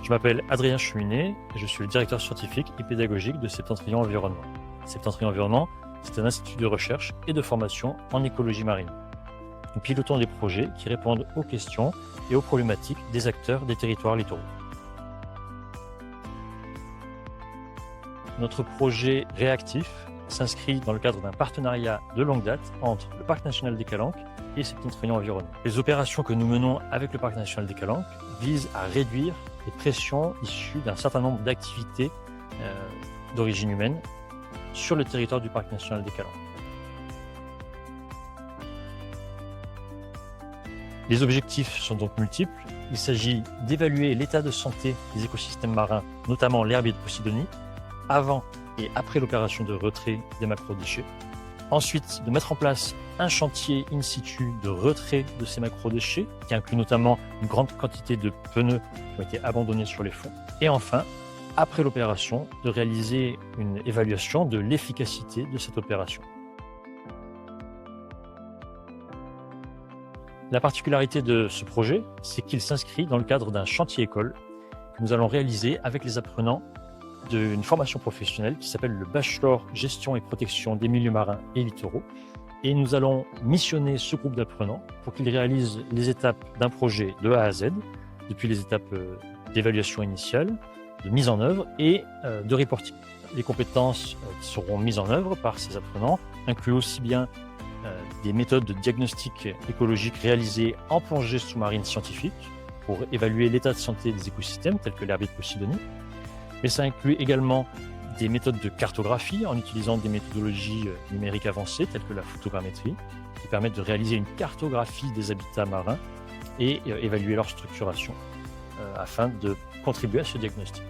Je m'appelle Adrien Cheminée et je suis le directeur scientifique et pédagogique de Septentrion Environnement. Septentrion Environnement, c'est un institut de recherche et de formation en écologie marine. Nous pilotons des projets qui répondent aux questions et aux problématiques des acteurs des territoires littoraux. Notre projet réactif s'inscrit dans le cadre d'un partenariat de longue date entre le Parc national des Calanques et Septentrion Environnement. Les opérations que nous menons avec le Parc national des Calanques visent à réduire les pressions issues d'un certain nombre d'activités d'origine humaine sur le territoire du Parc national des Calanques. Les objectifs sont donc multiples. Il s'agit d'évaluer l'état de santé des écosystèmes marins, notamment l'herbier de Posidonie, avant et après l'opération de retrait des macrodéchets. Ensuite, de mettre en place un chantier in situ de retrait de ces macrodéchets, qui inclut notamment une grande quantité de pneus qui ont été abandonnés sur les fonds. Et enfin, après l'opération, de réaliser une évaluation de l'efficacité de cette opération. La particularité de ce projet, c'est qu'il s'inscrit dans le cadre d'un chantier école que nous allons réaliser avec les apprenants d'une formation professionnelle qui s'appelle le Bachelor Gestion et Protection des milieux marins et littoraux. Et nous allons missionner ce groupe d'apprenants pour qu'ils réalisent les étapes d'un projet de A à Z, depuis les étapes d'évaluation initiale, de mise en œuvre et de reporting. Les compétences qui seront mises en œuvre par ces apprenants incluent aussi bien des méthodes de diagnostic écologique réalisées en plongée sous-marine scientifique pour évaluer l'état de santé des écosystèmes tels que l'herbier de Posidonie, mais ça inclut également des méthodes de cartographie en utilisant des méthodologies numériques avancées telles que la photogrammétrie qui permettent de réaliser une cartographie des habitats marins et évaluer leur structuration afin de contribuer à ce diagnostic.